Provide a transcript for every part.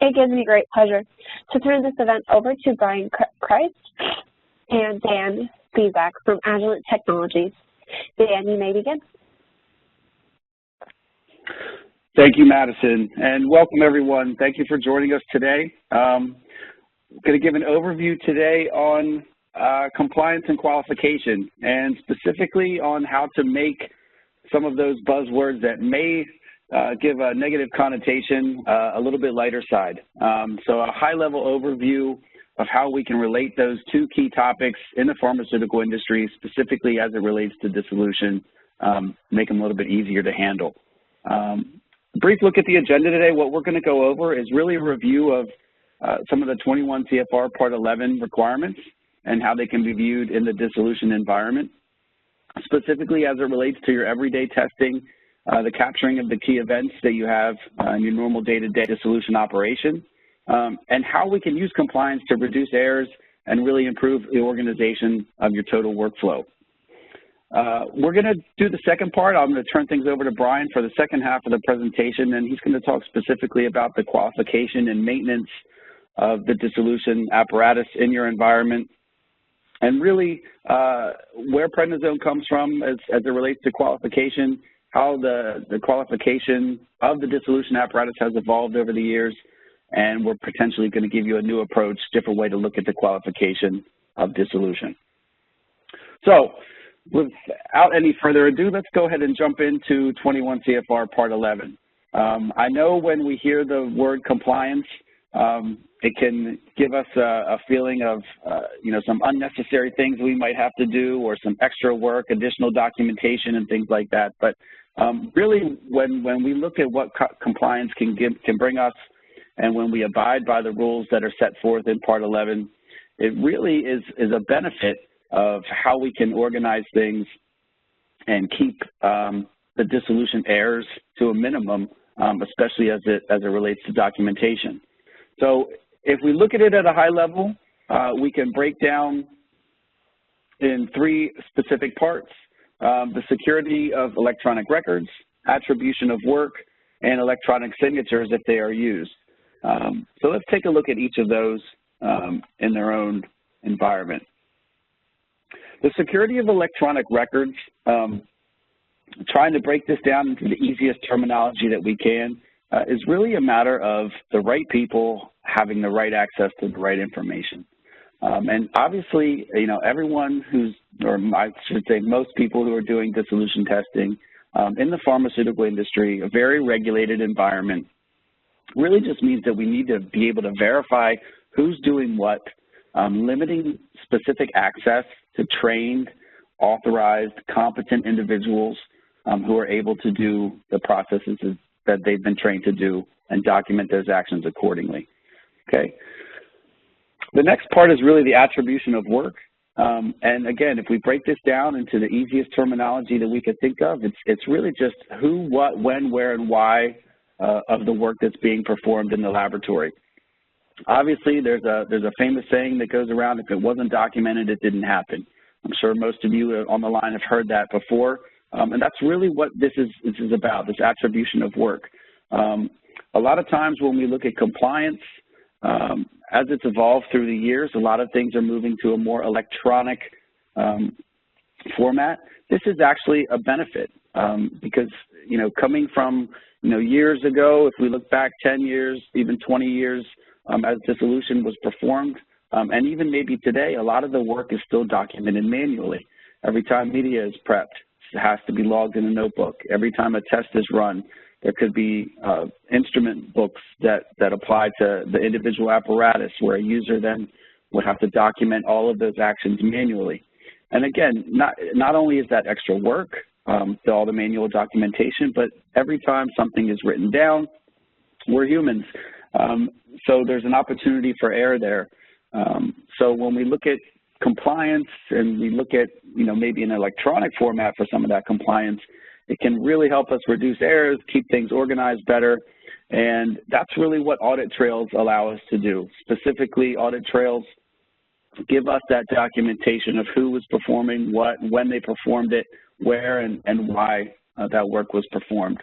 It gives me great pleasure to turn this event over to Brian Christ and Dan Spivak from Agilent Technologies. Dan, you may begin. Thank you, Madison, and welcome everyone. Thank you for joining us today. I'm going to give an overview today on compliance and qualification, and specifically on how to make some of those buzzwords that may give a negative connotation a little bit lighter side. So a high-level overview of how we can relate those two key topics in the pharmaceutical industry, specifically as it relates to dissolution, make them a little bit easier to handle. Brief look at the agenda today. What we're going to go over is really a review of some of the 21 CFR Part 11 requirements and how they can be viewed in the dissolution environment, specifically as it relates to your everyday testing, the capturing of the key events that you have in your normal day-to-day dissolution operation, and how we can use compliance to reduce errors and really improve the organization of your total workflow. We're going to do the second part. I'm going to turn things over to Brian for the second half of the presentation, and he's going to talk specifically about the qualification and maintenance of the dissolution apparatus in your environment, and really where prednisone comes from as it relates to qualification, how the qualification of the dissolution apparatus has evolved over the years, and we're potentially going to give you a new approach, different way to look at the qualification of dissolution. So, without any further ado, let's go ahead and jump into 21 CFR Part 11. I know when we hear the word compliance, it can give us a feeling of, some unnecessary things we might have to do, or some extra work, additional documentation, and things like that. But really, when we look at what compliance can bring us, and when we abide by the rules that are set forth in Part 11, it really is a benefit of how we can organize things and keep the dissolution errors to a minimum, especially as it relates to documentation. So if we look at it at a high level, we can break down in three specific parts: the security of electronic records, attribution of work, and electronic signatures if they are used. So let's take a look at each of those in their own environment. The security of electronic records, trying to break this down into the easiest terminology that we can, is really a matter of the right people having the right access to the right information. And obviously, everyone or I should say most people who are doing dissolution testing in the pharmaceutical industry, a very regulated environment, really just means that we need to be able to verify who's doing what, limiting specific access to trained, authorized, competent individuals who are able to do the processes that they've been trained to do and document those actions accordingly. Okay. The next part is really the attribution of work. And again, if we break this down into the easiest terminology that we could think of, it's really just who, what, when, where, and why of the work that's being performed in the laboratory. Obviously, there's a famous saying that goes around: if it wasn't documented, it didn't happen. I'm sure most of you on the line have heard that before, and that's really what this is about, this attribution of work. A lot of times when we look at compliance, as it's evolved through the years, a lot of things are moving to a more electronic format. This is actually a benefit because, coming from, years ago, if we look back 10 years, even 20 years, as dissolution was performed, and even maybe today, a lot of the work is still documented manually. Every time media is prepped, it has to be logged in a notebook. Every time a test is run, there could be instrument books that apply to the individual apparatus, where a user then would have to document all of those actions manually. And again, not only is that extra work, all the manual documentation, but every time something is written down, we're humans. So there's an opportunity for error there. So when we look at compliance and we look at, maybe an electronic format for some of that compliance, it can really help us reduce errors, keep things organized better, and that's really what audit trails allow us to do. Specifically, audit trails give us that documentation of who was performing what, when they performed it, where and why that work was performed.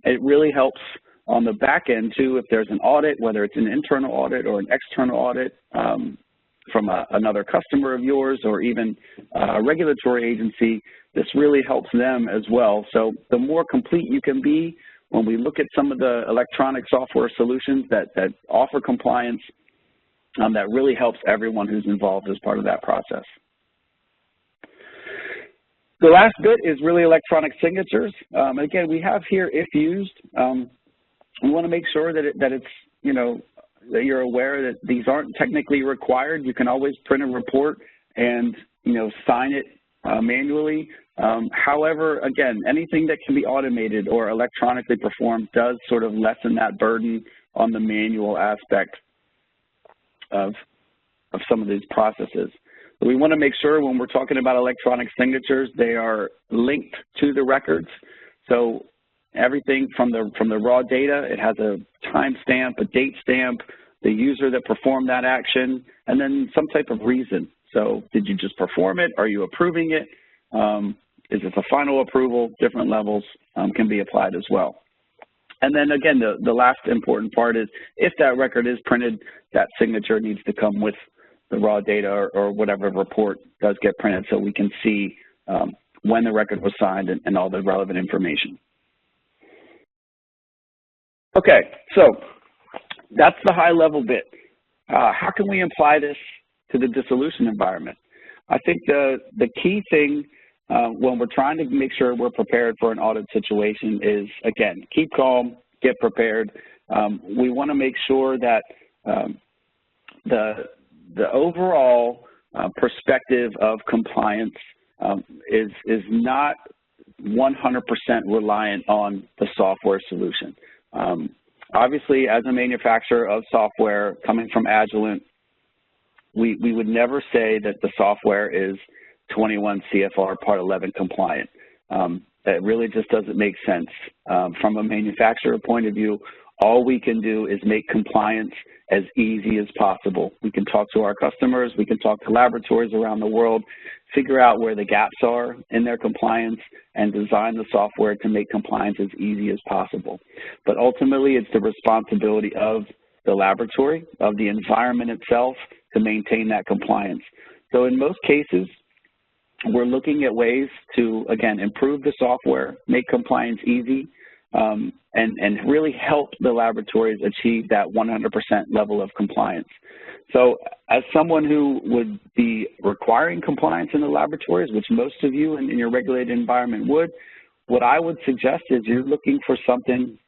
It really helps on the back end too, if there's an audit, whether it's an internal audit or an external audit from another customer of yours or even a regulatory agency, this really helps them as well. So the more complete you can be when we look at some of the electronic software solutions that offer compliance, that really helps everyone who's involved as part of that process. The last bit is really electronic signatures. Again, we have here if used. We want to make sure that it's, you know, that you're aware that these aren't technically required. You can always print a report and, you know, sign it manually. However, again, anything that can be automated or electronically performed does sort of lessen that burden on the manual aspect of some of these processes. But we want to make sure when we're talking about electronic signatures, they are linked to the records. So everything from the raw data, it has a timestamp, a date stamp, the user that performed that action, and then some type of reason. So did you just perform it? Are you approving it? Is it a final approval? Different levels can be applied as well. And then again, the last important part is if that record is printed, that signature needs to come with the raw data or whatever report does get printed so we can see when the record was signed and all the relevant information. Okay, so that's the high level bit. How can we apply this to the dissolution environment? I think the key thing when we're trying to make sure we're prepared for an audit situation is, again, keep calm, get prepared. We want to make sure that the overall perspective of compliance is not 100% reliant on the software solution. Obviously, as a manufacturer of software coming from Agilent, we would never say that the software is 21 CFR Part 11 compliant. That really just doesn't make sense. From a manufacturer point of view, all we can do is make compliance as easy as possible. We can talk to our customers, we can talk to laboratories around the world, figure out where the gaps are in their compliance, and design the software to make compliance as easy as possible. But ultimately, it's the responsibility of the laboratory, of the environment itself, to maintain that compliance. So in most cases, we're looking at ways to, again, improve the software, make compliance easy, and really help the laboratories achieve that 100% level of compliance. So as someone who would be requiring compliance in the laboratories, which most of you in your regulated environment would, what I would suggest is you're looking for something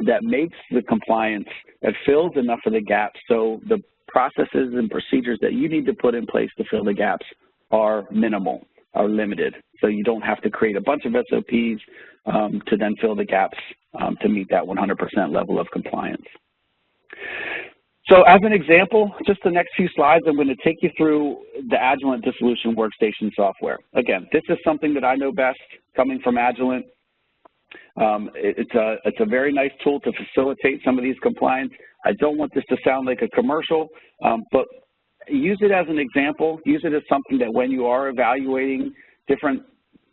that makes the compliance, that fills enough of the gaps so the processes and procedures that you need to put in place to fill the gaps are minimal, are limited. So you don't have to create a bunch of SOPs to then fill the gaps to meet that 100% level of compliance. So as an example, just the next few slides, I'm going to take you through the Agilent Dissolution Workstation software. Again, this is something that I know best coming from Agilent. It's a very nice tool to facilitate some of these compliance. I don't want this to sound like a commercial, but use it as an example. Use it as something that when you are evaluating different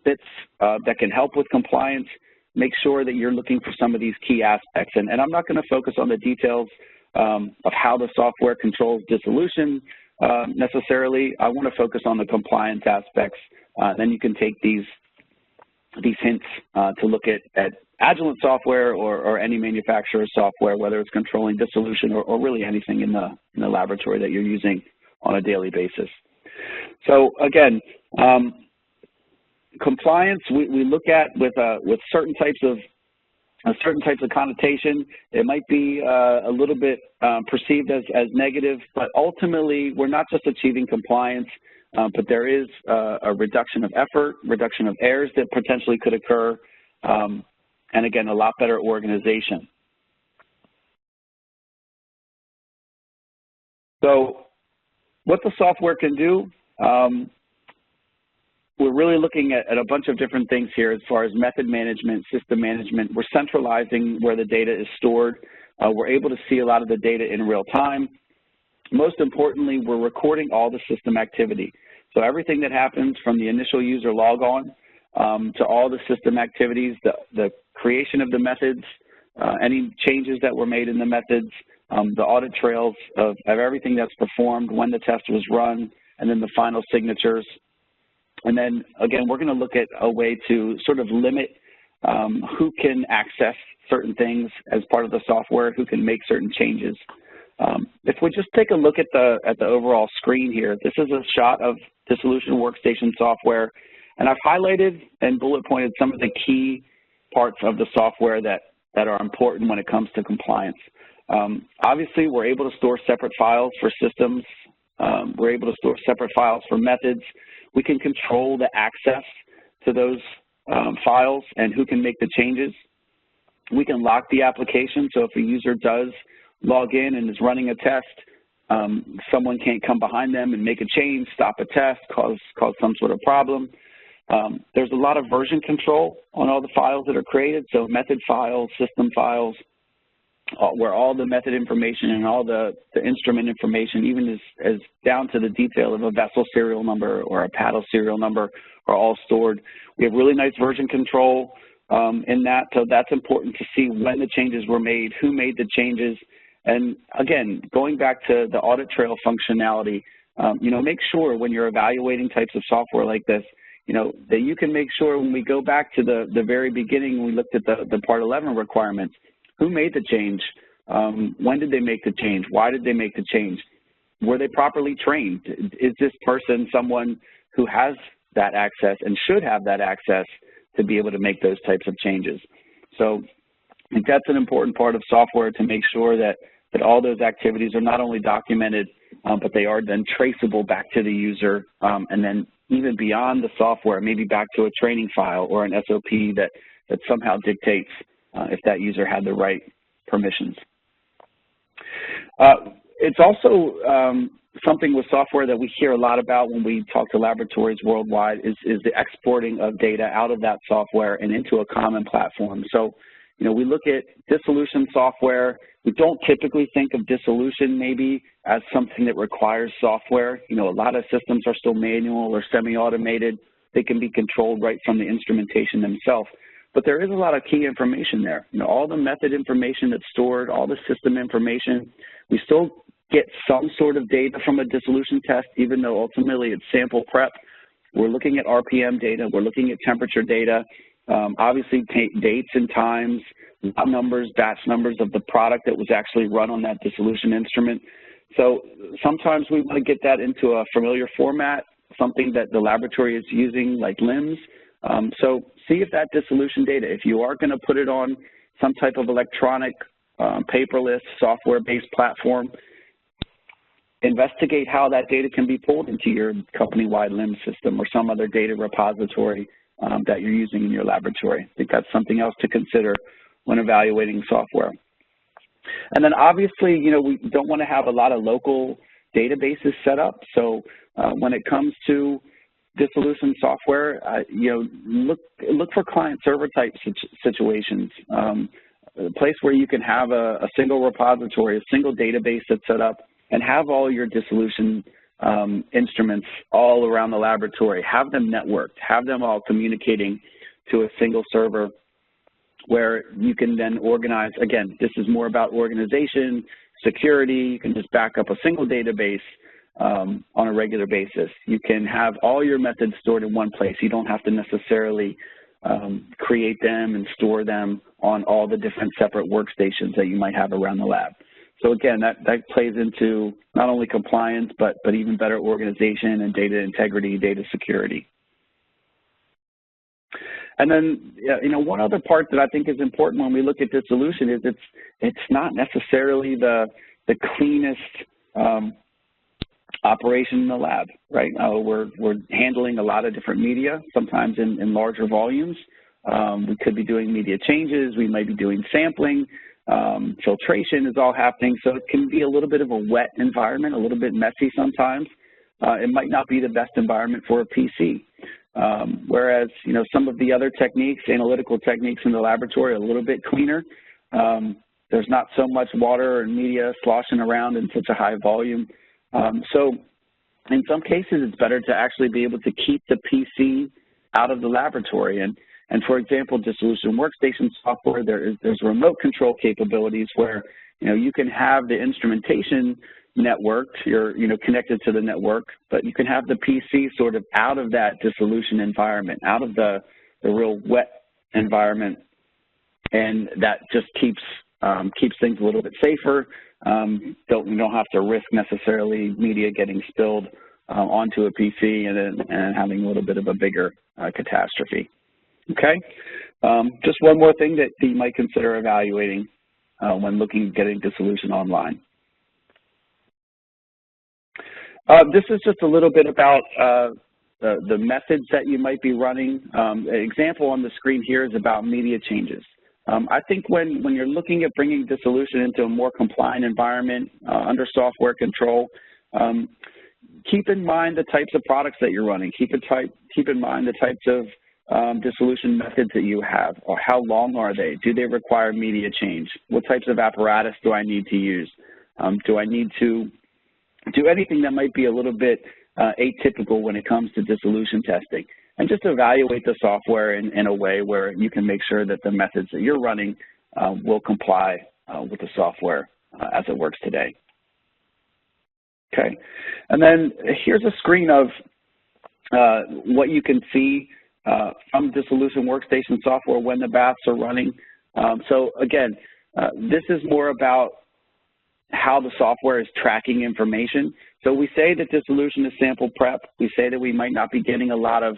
bits that can help with compliance, make sure that you're looking for some of these key aspects. And I'm not going to focus on the details of how the software controls dissolution necessarily. I want to focus on the compliance aspects. Then you can take these hints to look at Agilent software or any manufacturer's software, whether it's controlling dissolution or really anything in the laboratory that you're using on a daily basis. So again, compliance we look at with certain types of connotation. It might be a little bit perceived as negative, but ultimately we're not just achieving compliance, but there is a reduction of effort, reduction of errors that potentially could occur, and again, a lot better organization. So what the software can do, we're really looking at a bunch of different things here as far as method management, system management. We're centralizing where the data is stored. We're able to see a lot of the data in real time. Most importantly, we're recording all the system activity. So everything that happens from the initial user log on to all the system activities, the creation of the methods, any changes that were made in the methods, the audit trails of everything that's performed, when the test was run, and then the final signatures. And then, again, we're going to look at a way to sort of limit who can access certain things as part of the software, who can make certain changes. If we just take a look at the overall screen here, this is a shot of Dissolution Workstation software, and I've highlighted and bullet pointed some of the key parts of the software that are important when it comes to compliance. Obviously, we're able to store separate files for systems. We're able to store separate files for methods. We can control the access to those files and who can make the changes. We can lock the application, so if a user does log in and is running a test, someone can't come behind them and make a change, stop a test, cause some sort of problem. There's a lot of version control on all the files that are created, so method files, system files, where all the method information and all the instrument information, even as down to the detail of a vessel serial number or a paddle serial number, are all stored. We have really nice version control in that, so that's important to see when the changes were made, who made the changes, and again, going back to the audit trail functionality, make sure when you're evaluating types of software like this, that you can make sure when we go back to the very beginning, when we looked at the Part 11 requirements, who made the change? When did they make the change? Why did they make the change? Were they properly trained? Is this person someone who has that access and should have that access to be able to make those types of changes? So I think that's an important part of software, to make sure that all those activities are not only documented, but they are then traceable back to the user, and then even beyond the software, maybe back to a training file or an SOP that somehow dictates if that user had the right permissions. It's also something with software that we hear a lot about when we talk to laboratories worldwide is the exporting of data out of that software and into a common platform. So, we look at dissolution software. We don't typically think of dissolution maybe as something that requires software. A lot of systems are still manual or semi-automated. They can be controlled right from the instrumentation themselves. But there is a lot of key information there. All the method information that's stored, all the system information. We still get some sort of data from a dissolution test, even though ultimately it's sample prep. We're looking at RPM data. We're looking at temperature data. Obviously, dates and times, lot numbers, batch numbers of the product that was actually run on that dissolution instrument. So sometimes we want to get that into a familiar format, something that the laboratory is using, like LIMS. So see if that dissolution data, if you are going to put it on some type of electronic, paperless, software-based platform, investigate how that data can be pulled into your company-wide LIMS system or some other data repository that you're using in your laboratory. I think that's something else to consider when evaluating software. And then obviously, we don't want to have a lot of local databases set up. So when it comes to dissolution software, look for client server type situations, a place where you can have a single repository, a single database that's set up, and have all your dissolution instruments all around the laboratory. Have them networked, have them all communicating to a single server where you can then organize. Again, this is more about organization, security. You can just back up a single database on a regular basis. You can have all your methods stored in one place. You don't have to necessarily create them and store them on all the different separate workstations that you might have around the lab. So again, that plays into not only compliance, but even better organization and data integrity, data security. And then, one other part that I think is important when we look at dissolution is it's not necessarily the cleanest operation in the lab, right? We're handling a lot of different media, sometimes in larger volumes. We could be doing media changes. We might be doing sampling. Filtration is all happening, so it can be a little bit of a wet environment, a little bit messy sometimes. It might not be the best environment for a PC. Whereas, some of the other techniques, analytical techniques in the laboratory are a little bit cleaner. There's not so much water and media sloshing around in such a high volume. So in some cases, it's better to actually be able to keep the PC out of the laboratory. And And for example, Dissolution Workstation software, there's remote control capabilities where, you can have the instrumentation networked, you're, connected to the network, but you can have the PC sort of out of that dissolution environment, out of the real wet environment, and that just keeps things a little bit safer. You don't have to risk necessarily media getting spilled onto a PC and having a little bit of a bigger catastrophe. Okay, just one more thing that you might consider evaluating when looking at getting Dissolution online. This is just a little bit about the methods that you might be running. An example on the screen here is about media changes. I think when you're looking at bringing Dissolution into a more compliant environment under software control, keep in mind the types of products that you're running. Keep in mind the types of dissolution methods that you have, or how long are they? Do they require media change? What types of apparatus do I need to use? Do I need to do anything that might be a little bit atypical when it comes to dissolution testing? And just evaluate the software in a way where you can make sure that the methods that you're running will comply with the software as it works today. Okay, and then here's a screen of what you can see from Dissolution Workstation software when the baths are running. So again, this is more about how the software is tracking information. So we say that dissolution is sample prep. We say that we might not be getting a lot of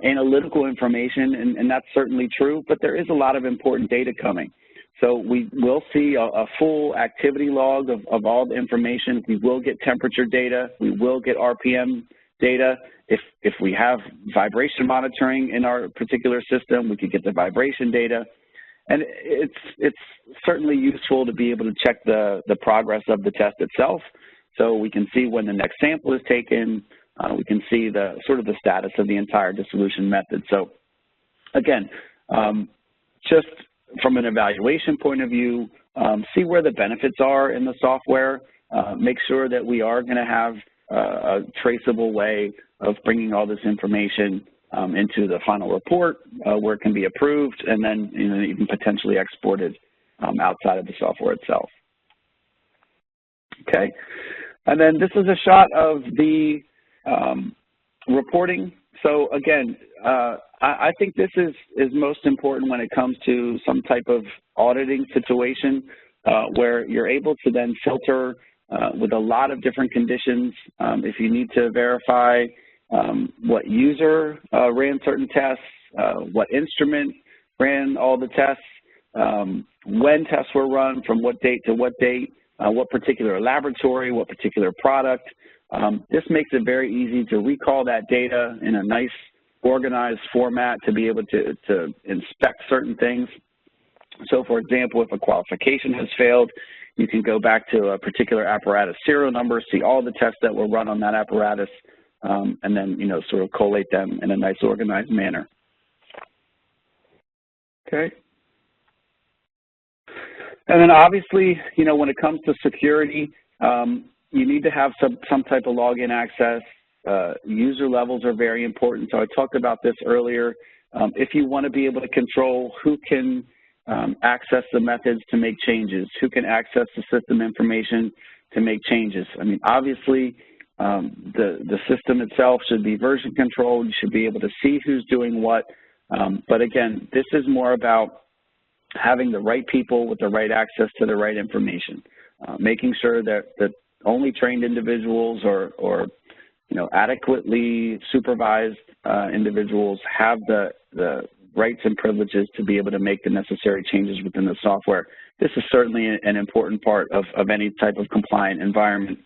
analytical information, and that's certainly true, but there is a lot of important data coming. So we will see a full activity log of all the information. We will get temperature data. We will get RPM data. If we have vibration monitoring in our particular system, we could get the vibration data. And it's certainly useful to be able to check the progress of the test itself, so we can see when the next sample is taken. We can see the sort of the status of the entire dissolution method. So again, just from an evaluation point of view, see where the benefits are in the software. Make sure that we are going to have a traceable way of bringing all this information into the final report where it can be approved and then even potentially exported outside of the software itself. Okay, and then this is a shot of the reporting. So again, I think this is most important when it comes to some type of auditing situation where you're able to then filter with a lot of different conditions. If you need to verify what user ran certain tests, what instrument ran all the tests, when tests were run, from what date to what date, what particular laboratory, what particular product. This makes it very easy to recall that data in a nice, organized format to be able to inspect certain things. So, for example, if a qualification has failed, you can go back to a particular apparatus serial number, see all the tests that were run on that apparatus, and then, sort of collate them in a nice, organized manner. Okay. And then obviously, when it comes to security, you need to have some type of login access. User levels are very important. So I talked about this earlier. If you want to be able to control who can access the methods to make changes, who can access the system information to make changes. I mean, obviously, the system itself should be version controlled. You should be able to see who's doing what. But again, this is more about having the right people with the right access to the right information, making sure that only trained individuals or adequately supervised individuals have the rights and privileges to be able to make the necessary changes within the software. This is certainly an important part of any type of compliant environment.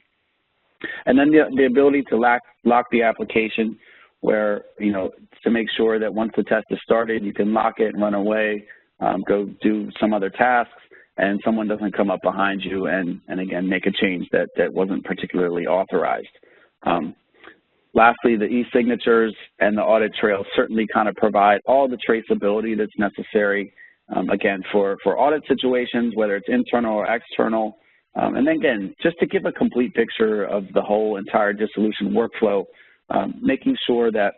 And then the ability to lock the application where, to make sure that once the test is started, you can lock it and run away, go do some other tasks, and someone doesn't come up behind you and again, make a change that wasn't particularly authorized. Lastly, the e-signatures and the audit trail certainly kind of provide all the traceability that's necessary, again, for audit situations, whether it's internal or external. And then again, just to give a complete picture of the whole entire dissolution workflow, making sure that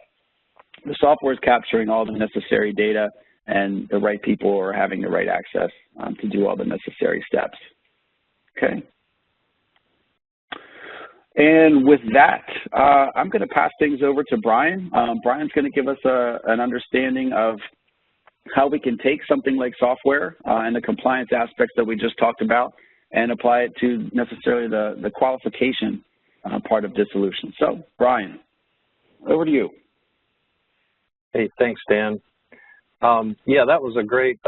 the software is capturing all the necessary data, and the right people are having the right access to do all the necessary steps. Okay. And with that, I'm going to pass things over to Brian. Brian's going to give us an understanding of how we can take something like software and the compliance aspects that we just talked about and apply it to necessarily the qualification part of dissolution. So, Brian, over to you. Hey, thanks, Dan. Yeah, that was a great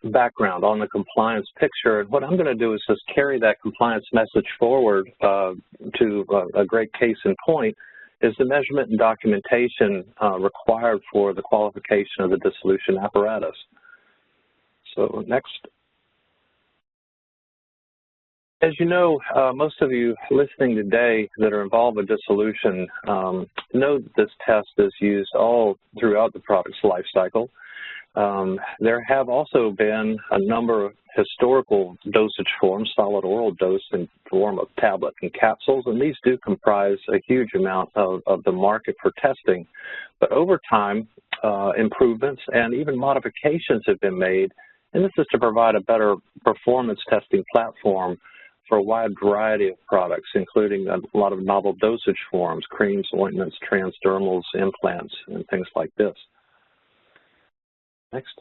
background on the compliance picture. And what I'm going to do is just carry that compliance message forward to a great case in point is the measurement and documentation required for the qualification of the dissolution apparatus. So next. As you know, most of you listening today that are involved with dissolution know that this test is used all throughout the product's life cycle. There have also been a number of historical dosage forms, solid oral dose in form of tablet and capsules, and these do comprise a huge amount of the market for testing. But over time, improvements and even modifications have been made, and this is to provide a better performance testing platform for a wide variety of products, including a lot of novel dosage forms, creams, ointments, transdermals, implants, and things like this. Next.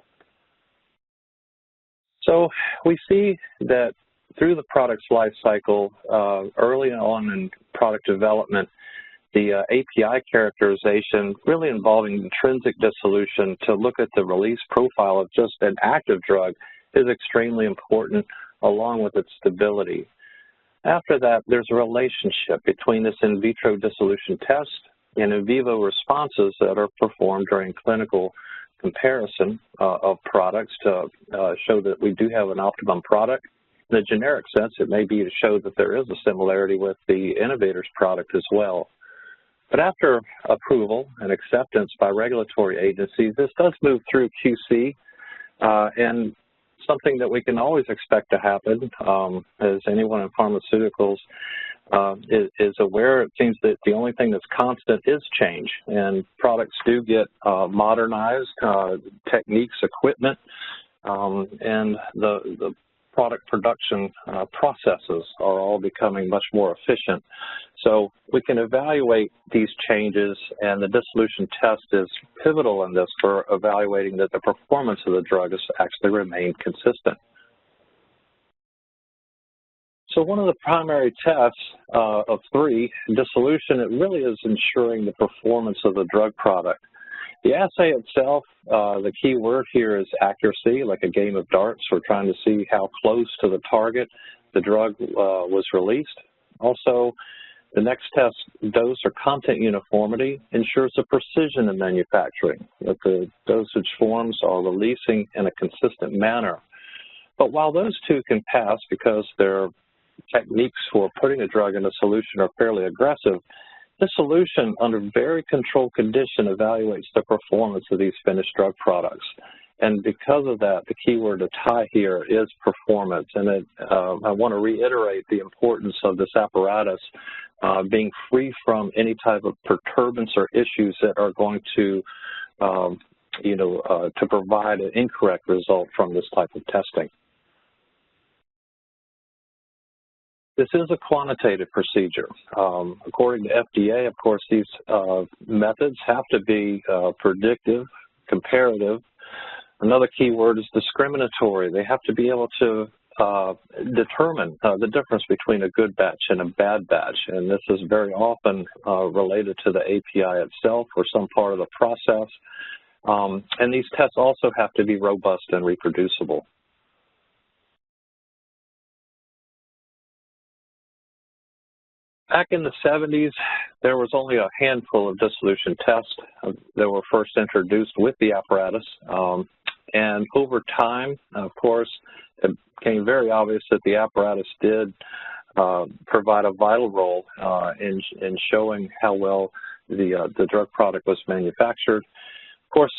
So we see that through the product's life cycle, early on in product development, the API characterization really involving intrinsic dissolution to look at the release profile of just an active drug is extremely important, along with its stability. After that, there's a relationship between this in vitro dissolution test and in vivo responses that are performed during clinical comparison of products to show that we do have an optimum product. In a generic sense, it may be to show that there is a similarity with the innovator's product as well. But after approval and acceptance by regulatory agencies, this does move through QC and something that we can always expect to happen, as anyone in pharmaceuticals is aware. It seems that the only thing that's constant is change, and products do get modernized, techniques, equipment, and the product production processes are all becoming much more efficient. So we can evaluate these changes, and the dissolution test is pivotal in this for evaluating that the performance of the drug has actually remained consistent. So one of the primary tests of three, dissolution, it really is ensuring the performance of the drug product. The assay itself, the key word here is accuracy, like a game of darts. We're trying to see how close to the target the drug was released. Also, the next test, dose or content uniformity, ensures the precision in manufacturing, that the dosage forms are releasing in a consistent manner. But while those two can pass because their techniques for putting a drug in a solution are fairly aggressive, dissolution under very controlled condition evaluates the performance of these finished drug products. And because of that, the key word to tie here is performance. And I want to reiterate the importance of this apparatus being free from any type of perturbance or issues that are going to, to provide an incorrect result from this type of testing. This is a quantitative procedure. According to FDA, of course, these methods have to be predictive, comparative. Another key word is discriminatory. They have to be able to determine the difference between a good batch and a bad batch. And this is very often related to the API itself or some part of the process. And these tests also have to be robust and reproducible. Back in the 70s, there was only a handful of dissolution tests that were first introduced with the apparatus. And over time, of course, it became very obvious that the apparatus did provide a vital role in showing how well the drug product was manufactured. Of course,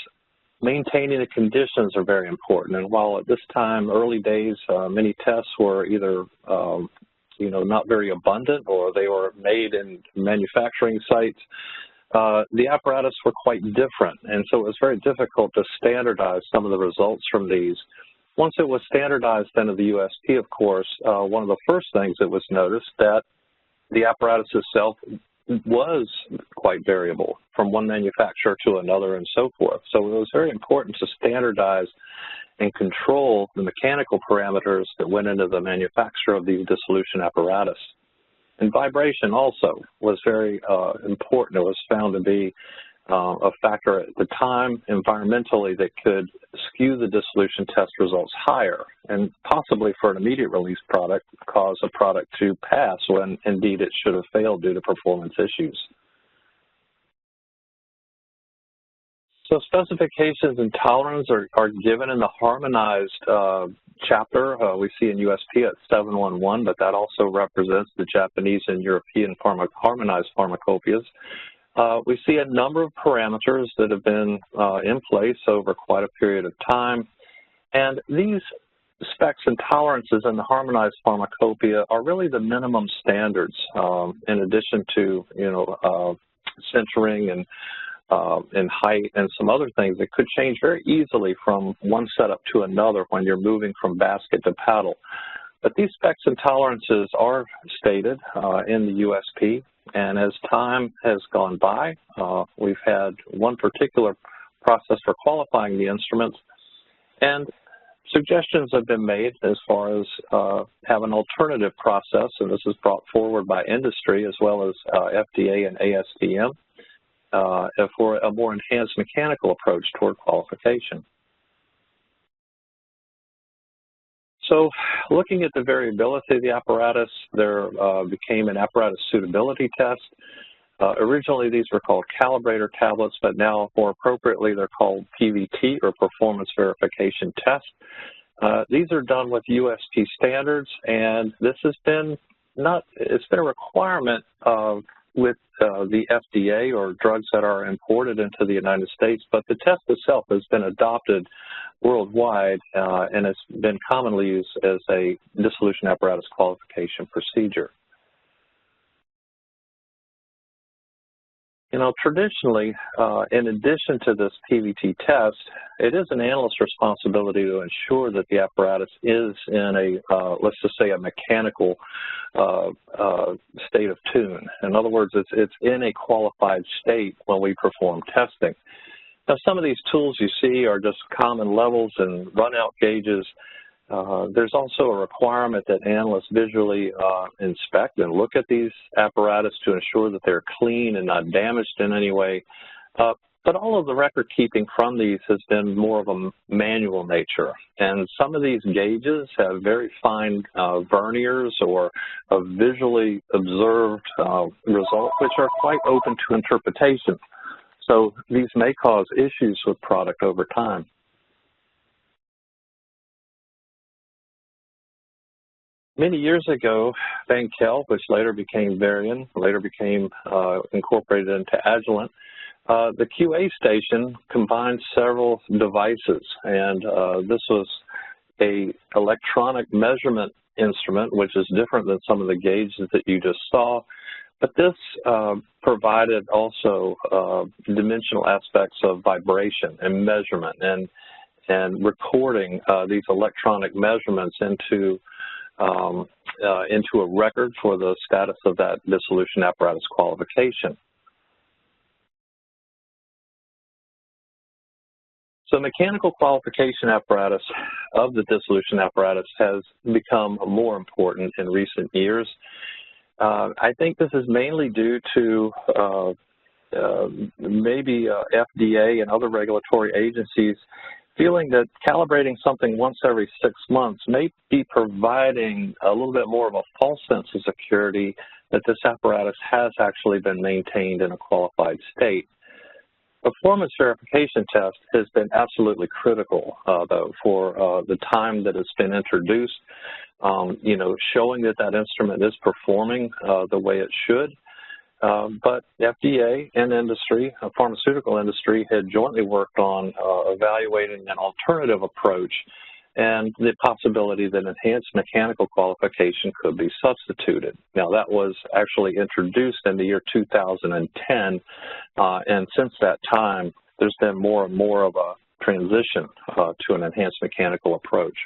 maintaining the conditions are very important. And while at this time, early days, many tests were either not very abundant, or they were made in manufacturing sites. the apparatus were quite different, and so it was very difficult to standardize some of the results from these. Once it was standardized into the USP, of course, one of the first things that was noticed that the apparatus itself was quite variable from one manufacturer to another and so forth. So it was very important to standardize and control the mechanical parameters that went into the manufacture of the dissolution apparatus. And vibration also was very important. It was found to be a factor at the time environmentally that could skew the dissolution test results higher and possibly for an immediate release product cause a product to pass when indeed it should have failed due to performance issues. So specifications and tolerance are given in the harmonized chapter we see in USP at 711, but that also represents the Japanese and European harmonized pharmacopoeias. We see a number of parameters that have been in place over quite a period of time, and these specs and tolerances in the harmonized pharmacopoeia are really the minimum standards in addition to, centering and height and some other things that could change very easily from one setup to another when you're moving from basket to paddle. But these specs and tolerances are stated in the USP, and as time has gone by, we've had one particular process for qualifying the instruments, and suggestions have been made as far as have an alternative process, and this is brought forward by industry as well as FDA and ASTM for a more enhanced mechanical approach toward qualification. So looking at the variability of the apparatus, there became an apparatus suitability test. Originally, these were called calibrator tablets, but now more appropriately, they're called PVT or performance verification tests. These are done with USP standards, and this has been it's been a requirement with the FDA or drugs that are imported into the United States, but the test itself has been adopted worldwide and it's been commonly used as a dissolution apparatus qualification procedure. Traditionally, in addition to this PVT test, it is an analyst's responsibility to ensure that the apparatus is in a, let's just say, a mechanical state of tune. In other words, it's in a qualified state when we perform testing. Now, some of these tools you see are just common levels and run-out gauges. There's also a requirement that analysts visually inspect and look at these apparatus to ensure that they're clean and not damaged in any way. But all of the record keeping from these has been more of a manual nature. And some of these gauges have very fine verniers or a visually observed result, which are quite open to interpretation. So these may cause issues with product over time. Many years ago, Van Kell, which later became Varian, later became incorporated into Agilent, the QA station combined several devices, and this was an electronic measurement instrument, which is different than some of the gauges that you just saw, but this provided also dimensional aspects of vibration and measurement and recording these electronic measurements into a record for the status of that dissolution apparatus qualification. So mechanical qualification apparatus of the dissolution apparatus has become more important in recent years. I think this is mainly due to maybe FDA and other regulatory agencies feeling that calibrating something once every 6 months may be providing a little bit more of a false sense of security that this apparatus has actually been maintained in a qualified state. Performance verification test has been absolutely critical, though, for the time that it's been introduced, showing that that instrument is performing the way it should. But FDA and industry, pharmaceutical industry, had jointly worked on evaluating an alternative approach, and the possibility that enhanced mechanical qualification could be substituted. Now, that was actually introduced in the year 2010, and since that time, there's been more and more of a transition to an enhanced mechanical approach.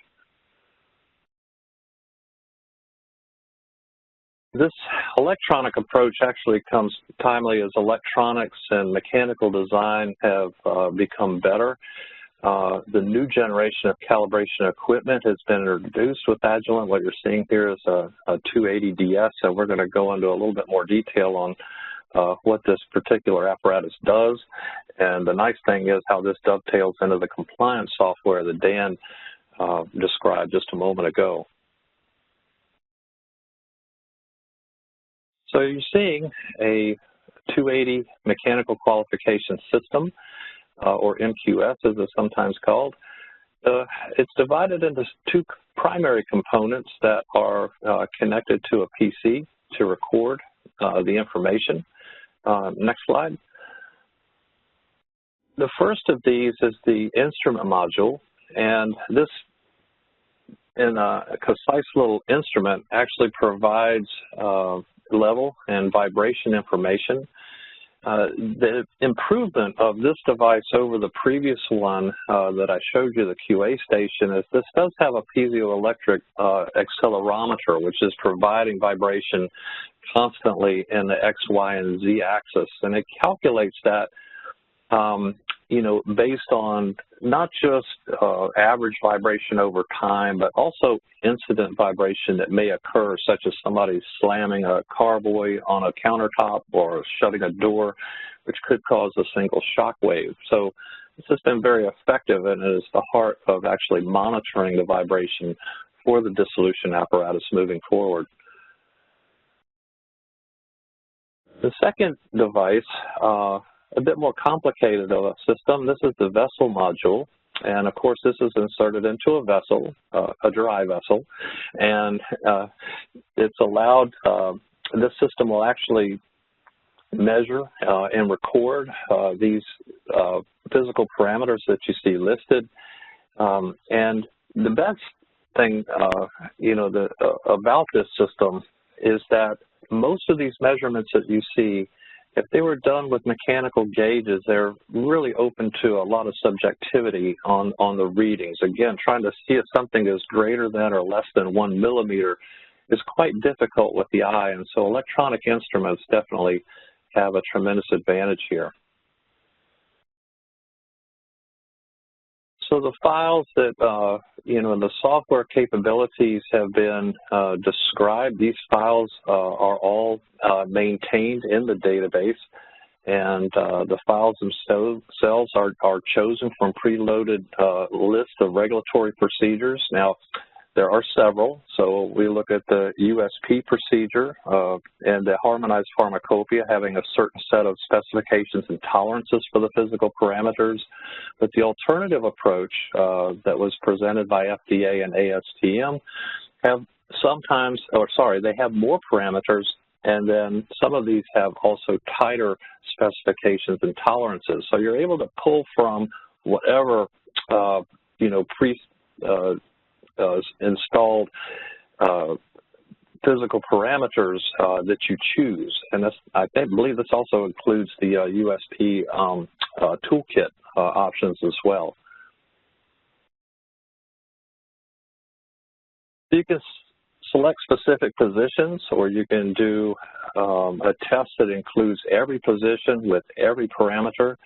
This electronic approach actually comes timely as electronics and mechanical design have become better. The new generation of calibration equipment has been introduced with Agilent. What you're seeing here is a 280DS, and we're going to go into a little bit more detail on what this particular apparatus does. And the nice thing is how this dovetails into the compliance software that Dan described just a moment ago. So you're seeing a 280 mechanical qualification system, or MQS as it's sometimes called. It's divided into two primary components that are connected to a PC to record the information. Next slide. The first of these is the instrument module, and this in a concise little instrument actually provides level and vibration information. The improvement of this device over the previous one that I showed you, the QA station, is this does have a piezoelectric accelerometer, which is providing vibration constantly in the X, Y, and Z axis. And it calculates that, you know, based on not just average vibration over time, but also incident vibration that may occur, such as somebody slamming a carboy on a countertop or shutting a door, which could cause a single shock wave. So this has been very effective, and it is the heart of actually monitoring the vibration for the dissolution apparatus moving forward. The second device, a bit more complicated of a system. This is the vessel module, and of course this is inserted into a vessel, a dry vessel, and it's allowed, this system will actually measure and record these physical parameters that you see listed. And the best thing, you know, about this system is that most of these measurements that you see, if they were done with mechanical gauges, they're really open to a lot of subjectivity on the readings. Again, trying to see if something is greater than or less than 1 millimeter is quite difficult with the eye, and so electronic instruments definitely have a tremendous advantage here. So the files that, you know, the software capabilities have been described. These files are all maintained in the database, and the files themselves are chosen from preloaded lists of regulatory procedures. Now, there are several, so we look at the USP procedure and the harmonized pharmacopoeia having a certain set of specifications and tolerances for the physical parameters. But the alternative approach that was presented by FDA and ASTM have sometimes, or sorry, they have more parameters, and then some of these have also tighter specifications and tolerances. So you're able to pull from whatever, you know, installed physical parameters that you choose, and this, I believe this also includes the USP toolkit options as well. So you can select specific positions, or you can do a test that includes every position with every parameter.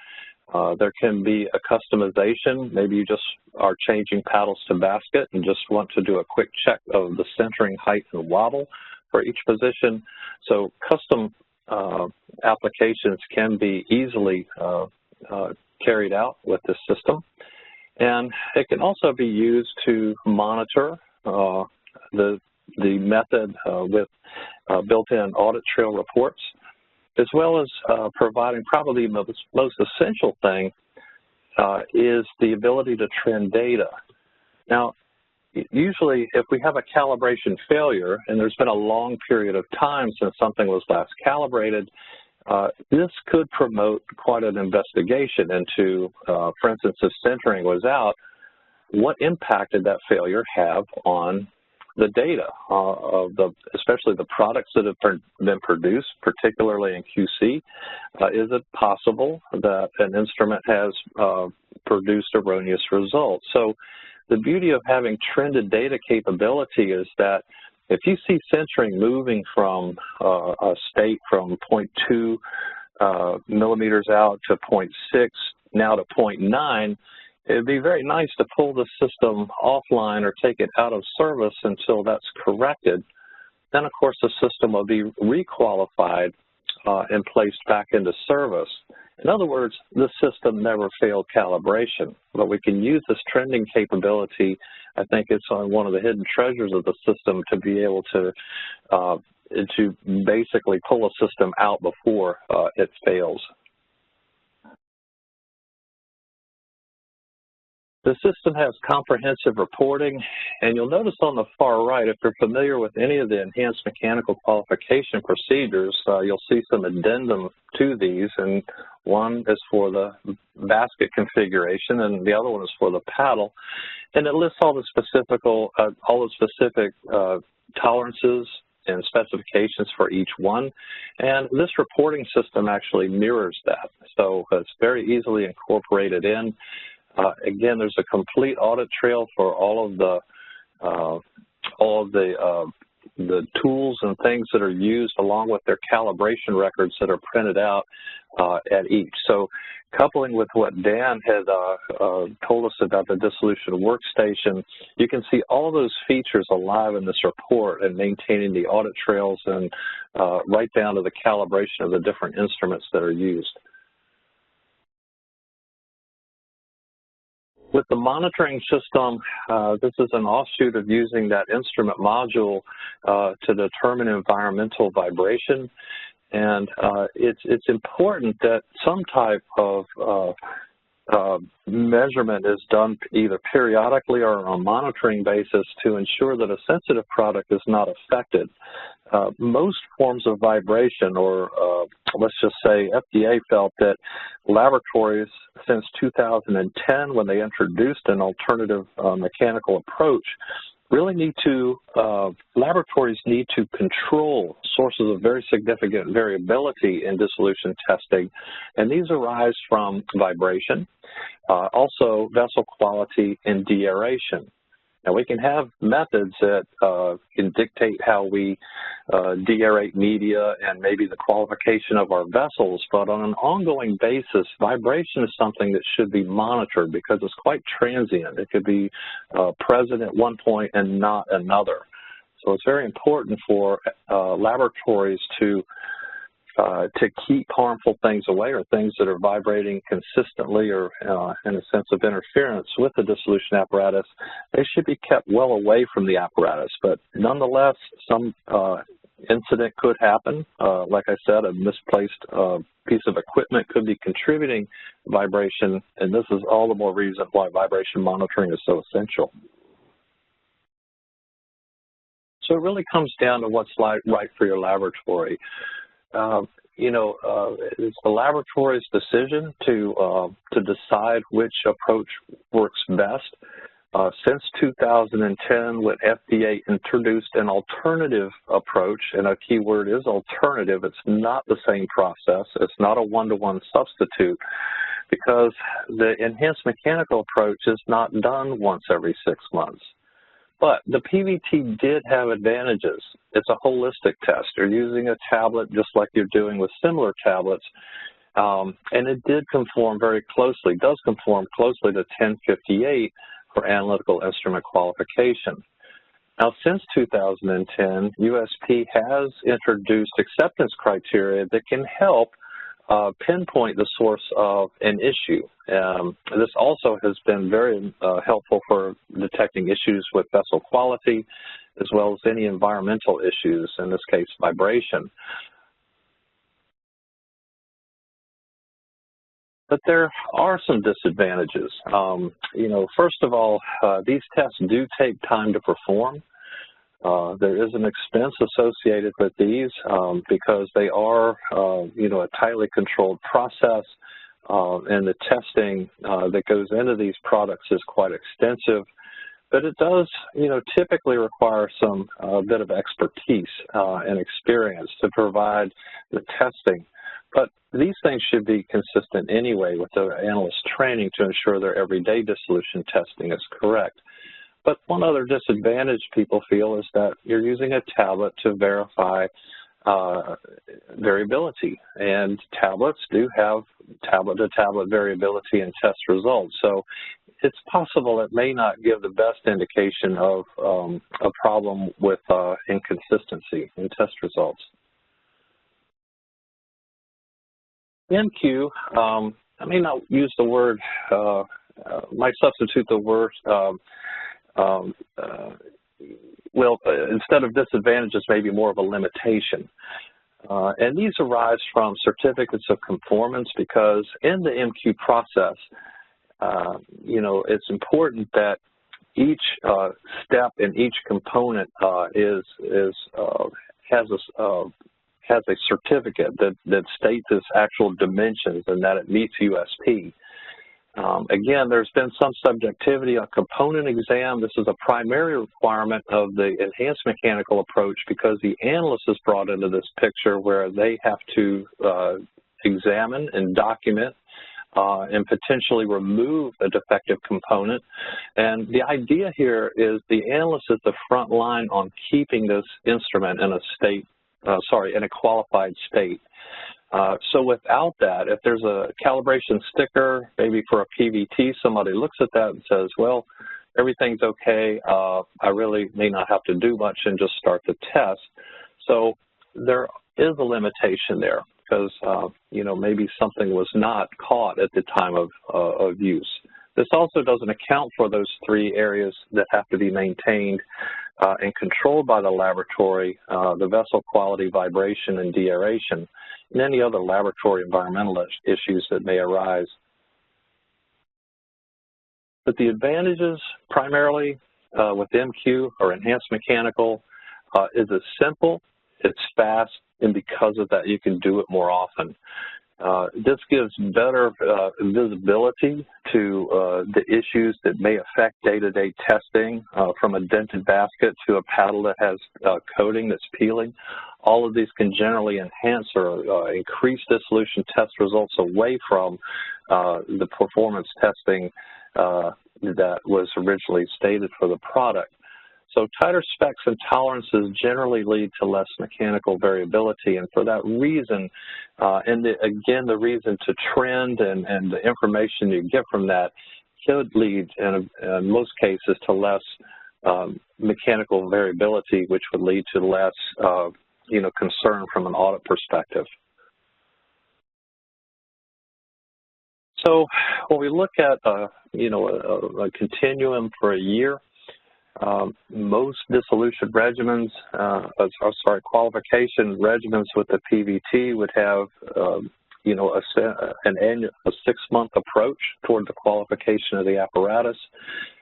There can be a customization. Maybe you just are changing paddles to basket and just want to do a quick check of the centering height and wobble for each position. So custom applications can be easily carried out with this system. And it can also be used to monitor the method with built-in audit trail reports, as well as providing probably the most essential thing is the ability to trend data. Now, usually if we have a calibration failure and there's been a long period of time since something was last calibrated, this could promote quite an investigation into, for instance, if centering was out, what impact did that failure have on the data of especially the products that have been produced, particularly in QC? Is it possible that an instrument has produced erroneous results? So the beauty of having trended data capability is that if you see censoring moving from a state from 0.2 millimeters out to 0.6, now to 0.9, it'd be very nice to pull the system offline or take it out of service until that's corrected. Then, of course, the system will be requalified and placed back into service. In other words, the system never failed calibration, but we can use this trending capability. I think it's on one of the hidden treasures of the system to be able to basically pull a system out before it fails. The system has comprehensive reporting, and you'll notice on the far right, if you're familiar with any of the enhanced mechanical qualification procedures, you'll see some addendum to these, and one is for the basket configuration, and the other one is for the paddle, and it lists all the specific tolerances and specifications for each one, and this reporting system actually mirrors that, so it's very easily incorporated in. Again, there's a complete audit trail for all of the tools and things that are used, along with their calibration records that are printed out at each. So, coupling with what Dan had told us about the Dissolution workstation, you can see all those features alive in this report and maintaining the audit trails and right down to the calibration of the different instruments that are used. With the monitoring system, this is an offshoot of using that instrument module to determine environmental vibration. And it's important that some type of measurement is done either periodically or on a monitoring basis to ensure that a sensitive product is not affected. Most forms of vibration, or let's just say FDA felt that laboratories since 2010, when they introduced an alternative mechanical approach, really need to, laboratories need to control sources of very significant variability in dissolution testing, and these arise from vibration, also vessel quality and deaeration. Now, we can have methods that can dictate how we deaerate media and maybe the qualification of our vessels, but on an ongoing basis, vibration is something that should be monitored because it's quite transient. It could be present at one point and not another. So it's very important for laboratories to keep harmful things away, or things that are vibrating consistently or in a sense of interference with the dissolution apparatus. They should be kept well away from the apparatus, but nonetheless, some incident could happen. Like I said, a misplaced piece of equipment could be contributing vibration, and this is all the more reason why vibration monitoring is so essential. So it really comes down to what's right for your laboratory. It's the laboratory's decision to decide which approach works best. Since 2010, when FDA introduced an alternative approach, and a key word is alternative, it's not the same process, it's not a one-to-one substitute, because the enhanced mechanical approach is not done once every 6 months. But the PVT did have advantages. It's a holistic test. You're using a tablet just like you're doing with similar tablets, and it does conform closely to 1058 for analytical instrument qualification. Now, since 2010, USP has introduced acceptance criteria that can help pinpoint the source of an issue. This also has been very helpful for detecting issues with vessel quality, as well as any environmental issues, in this case, vibration. But there are some disadvantages. First of all, these tests do take time to perform. There is an expense associated with these because they are, a tightly controlled process. and the testing that goes into these products is quite extensive. But it does, typically require some bit of expertise and experience to provide the testing. But these things should be consistent anyway with the analyst training to ensure their everyday dissolution testing is correct. But one other disadvantage people feel is that you're using a tablet to verify variability, and tablets do have tablet-to-tablet variability in test results. So it's possible it may not give the best indication of a problem with inconsistency in test results. MQ, I may not use the word, might substitute the word, well, instead of disadvantages, maybe more of a limitation. And these arise from certificates of conformance because in the MQ process, it's important that each step in each component has a certificate that states its actual dimensions and that it meets USP. Again, there's been some subjectivity on component exam. This is a primary requirement of the enhanced mechanical approach because the analyst is brought into this picture where they have to examine and document and potentially remove a defective component. And the idea here is the analyst is the front line on keeping this instrument in a state, in a qualified state. So without that, if there's a calibration sticker, maybe for a PVT, somebody looks at that and says, well, everything's okay, I really may not have to do much and just start the test. So there is a limitation there because, maybe something was not caught at the time of use. This also doesn't account for those three areas that have to be maintained and controlled by the laboratory, the vessel quality, vibration, and deaeration, and any other laboratory environmental issues that may arise. But the advantages primarily with MQ or enhanced mechanical is it's simple, it's fast, and because of that you can do it more often. This gives better visibility to the issues that may affect day-to-day testing, from a dented basket to a paddle that has coating that's peeling. All of these can generally enhance or increase dissolution test results away from the performance testing that was originally stated for the product. So tighter specs and tolerances generally lead to less mechanical variability, and for that reason, again, the reason to trend and the information you get from that could lead, in most cases, to less mechanical variability, which would lead to less, concern from an audit perspective. So when we look at, a continuum for a year, most dissolution regimens, qualification regimens with the PVT would have, a 6-month approach toward the qualification of the apparatus.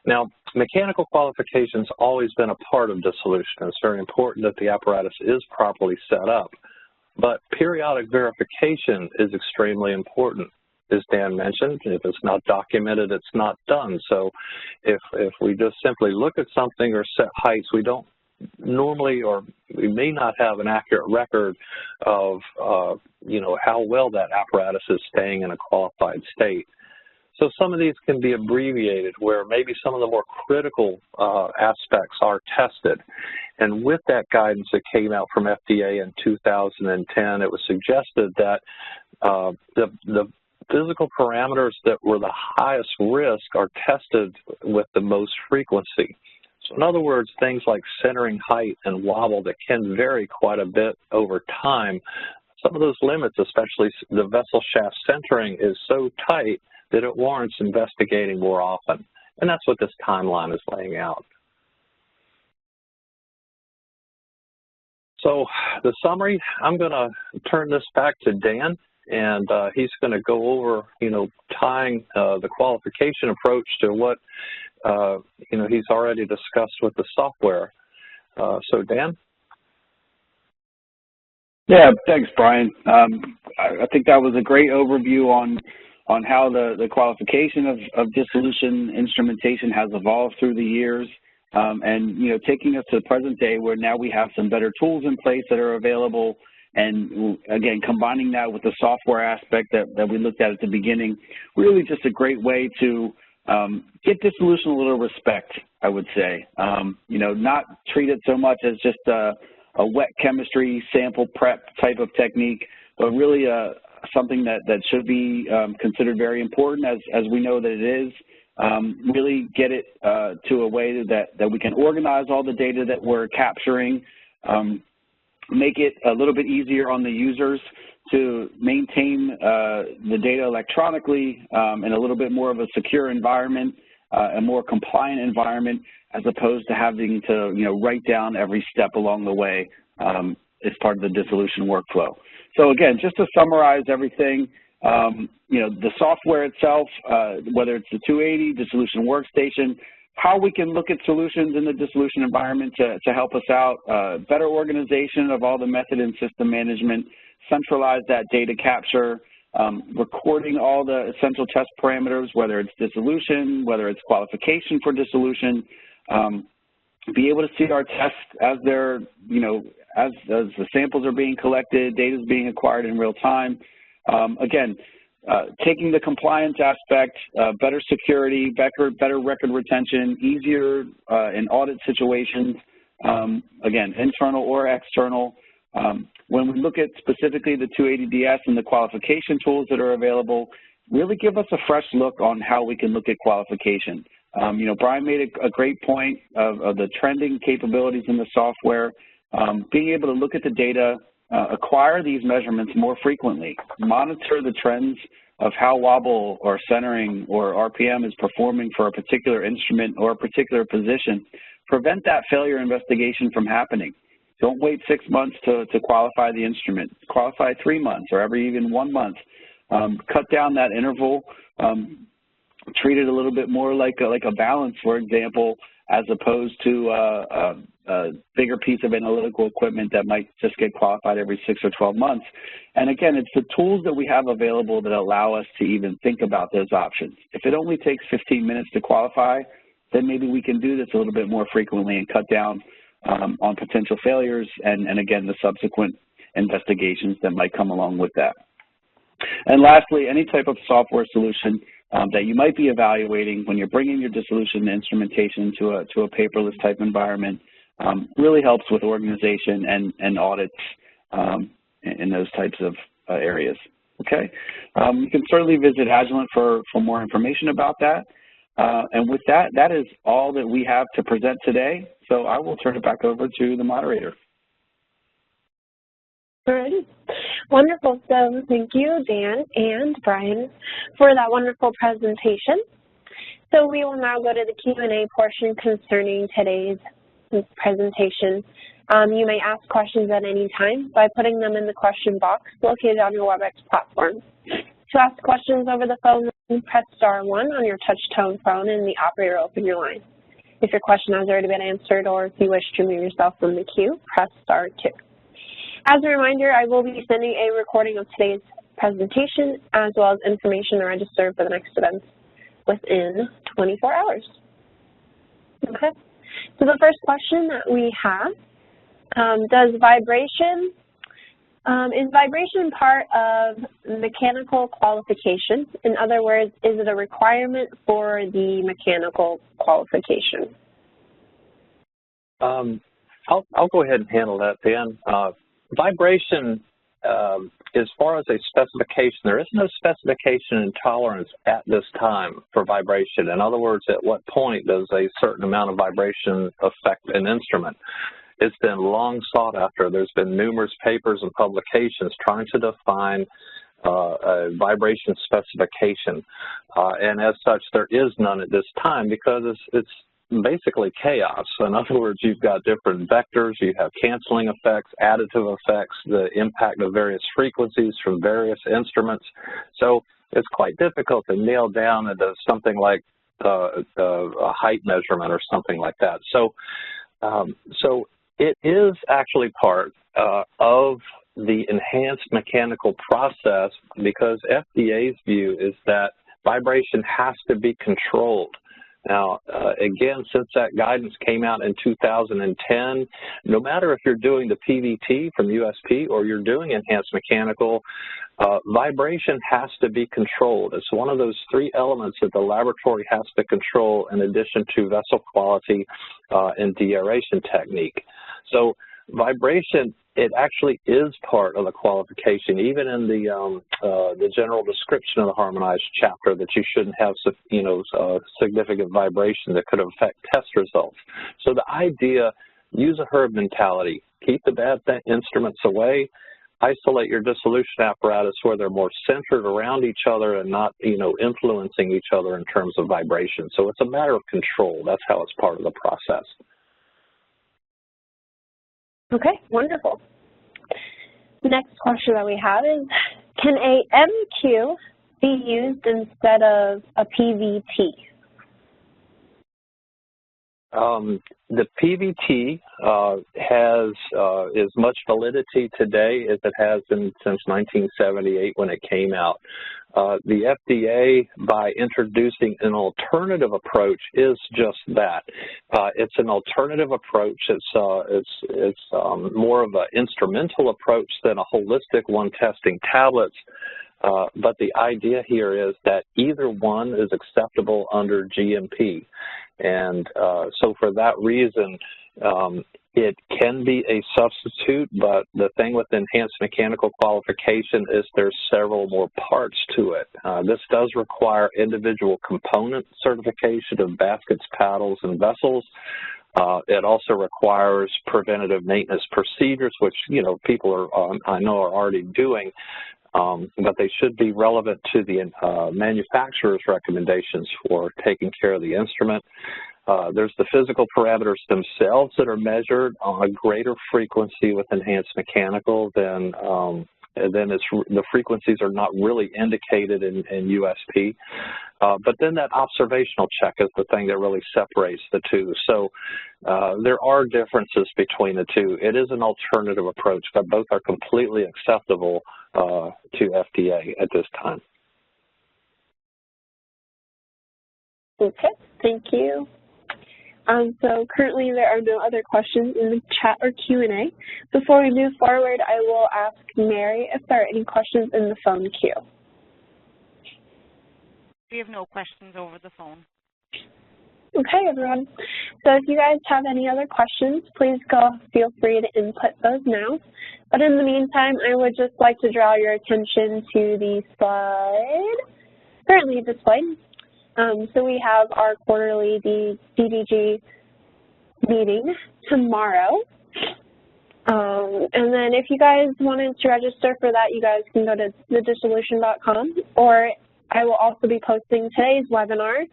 Now, mechanical qualification's always been a part of dissolution. It's very important that the apparatus is properly set up, but periodic verification is extremely important. As Dan mentioned, if it's not documented, it's not done. So if we just simply look at something or set heights, we don't normally, or we may not have an accurate record of, how well that apparatus is staying in a qualified state. So some of these can be abbreviated where maybe some of the more critical aspects are tested. And with that guidance that came out from FDA in 2010, it was suggested that the physical parameters that were the highest risk are tested with the most frequency. So in other words, things like centering height and wobble that can vary quite a bit over time, some of those limits, especially the vessel shaft centering, is so tight that it warrants investigating more often. And that's what this timeline is laying out. So the summary, I'm going to turn this back to Dan, and he's going to go over, tying the qualification approach to what, he's already discussed with the software. So Dan? Yeah, thanks, Brian. I think that was a great overview on on how the qualification of dissolution instrumentation has evolved through the years, and taking us to the present day where now we have some better tools in place that are available, and again, combining that with the software aspect that we looked at the beginning, really just a great way to give dissolution a little respect, I would say. Not treat it so much as just a wet chemistry sample prep type of technique, but really something that should be considered very important, as we know that it is. Really get it to a way that we can organize all the data that we're capturing, make it a little bit easier on the users to maintain the data electronically in a little bit more of a secure environment, a more compliant environment, as opposed to having to write down every step along the way as part of the dissolution workflow. So again, just to summarize everything, the software itself, whether it's the 280 Dissolution Workstation, how we can look at solutions in the dissolution environment to help us out, better organization of all the method and system management, centralize that data capture, recording all the essential test parameters, whether it's dissolution, whether it's qualification for dissolution, be able to see our tests as they're, as the samples are being collected, data is being acquired in real time. Again, taking the compliance aspect, better security, better record retention, easier in audit situations, again, internal or external. When we look at specifically the 280DS and the qualification tools that are available, really give us a fresh look on how we can look at qualification. Brian made a great point of the trending capabilities in the software, being able to look at the data, acquire these measurements more frequently, monitor the trends of how wobble or centering or RPM is performing for a particular instrument or a particular position, prevent that failure investigation from happening. Don't wait 6 months to qualify the instrument. Qualify 3 months or every even 1 month. Cut down that interval. Treat it a little bit more like a balance, for example, as opposed to a bigger piece of analytical equipment that might just get qualified every 6 or 12 months. And again, it's the tools that we have available that allow us to even think about those options. If it only takes 15 minutes to qualify, then maybe we can do this a little bit more frequently and cut down on potential failures and again, the subsequent investigations that might come along with that. And lastly, any type of software solution that you might be evaluating when you're bringing your dissolution instrumentation to a paperless type environment really helps with organization and audits in those types of areas. Okay, you can certainly visit Agilent for more information about that. And with that, that is all that we have to present today. So I will turn it back over to the moderator. All right. Wonderful. So thank you, Dan and Brian, for that wonderful presentation. So we will now go to the Q&A portion concerning today's presentation. You may ask questions at any time by putting them in the question box located on your WebEx platform. To ask questions over the phone, press *1 on your touch-tone phone and the operator will open your line. If your question has already been answered or if you wish to remove yourself from the queue, press *2. As a reminder, I will be sending a recording of today's presentation as well as information to register for the next event within 24 hours. Okay, so the first question that we have, is vibration part of mechanical qualification? In other words, is it a requirement for the mechanical qualification? I'll go ahead and handle that, Dan. Vibration, as far as a specification, there is no specification and tolerance at this time for vibration. In other words, at what point does a certain amount of vibration affect an instrument? It's been long sought after. There's been numerous papers and publications trying to define a vibration specification. And as such, there is none at this time because it's basically chaos. In other words, you've got different vectors, you have canceling effects, additive effects, the impact of various frequencies from various instruments. So it's quite difficult to nail down into something like a height measurement or something like that. So it is actually part of the enhanced mechanical process, because FDA's view is that vibration has to be controlled. Now, again, since that guidance came out in 2010, no matter if you're doing the PVT from USP or you're doing enhanced mechanical, vibration has to be controlled. It's one of those three elements that the laboratory has to control in addition to vessel quality and de-aeration technique. So vibration, it actually is part of the qualification, even in the general description of the harmonized chapter, that you shouldn't have, significant vibration that could affect test results. So the idea, use a herd mentality. Keep the bad instruments away. Isolate your dissolution apparatus where they're more centered around each other and not, influencing each other in terms of vibration. So it's a matter of control. That's how it's part of the process. Okay, wonderful. The next question that we have is, can a MQ be used instead of a PVT? The PVT has as much validity today as it has been since 1978 when it came out. The FDA, by introducing an alternative approach, is just that. It's an alternative approach. It's more of an instrumental approach than a holistic one testing tablets. But the idea here is that either one is acceptable under GMP. And so for that reason, it can be a substitute, but the thing with enhanced mechanical qualification is there's several more parts to it. This does require individual component certification of baskets, paddles, and vessels. It also requires preventative maintenance procedures, which, people I know are already doing. But they should be relevant to the manufacturer's recommendations for taking care of the instrument. There's the physical parameters themselves that are measured on a greater frequency with enhanced mechanical than the frequencies are not really indicated in USP. But then that observational check is the thing that really separates the two. So there are differences between the two. It is an alternative approach, but both are completely acceptable to FDA at this time. Okay, thank you. So currently there are no other questions in the chat or Q&A. Before we move forward, I will ask Mary if there are any questions in the phone queue. We have no questions over the phone. Okay, everyone. So if you guys have any other questions, please feel free to input those now. But in the meantime, I would just like to draw your attention to the slide currently displayed. So we have our quarterly DDG meeting tomorrow. And then if you guys wanted to register for that, you guys can go to thedissolution.com, or I will also be posting today's webinar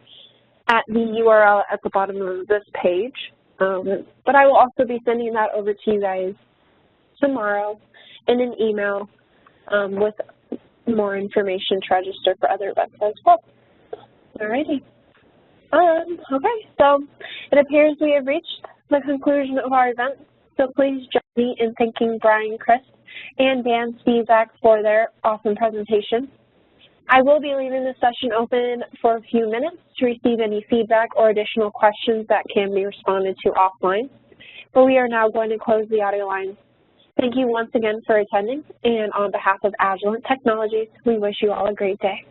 at the URL at the bottom of this page. But I will also be sending that over to you guys tomorrow in an email with more information to register for other events as well. Alrighty. Okay, so it appears we have reached the conclusion of our event. So please join me in thanking Brian, Chris, and Dan Spivak for their awesome presentation. I will be leaving the session open for a few minutes to receive any feedback or additional questions that can be responded to offline. But we are now going to close the audio lines. Thank you once again for attending, and on behalf of Agilent Technologies, we wish you all a great day.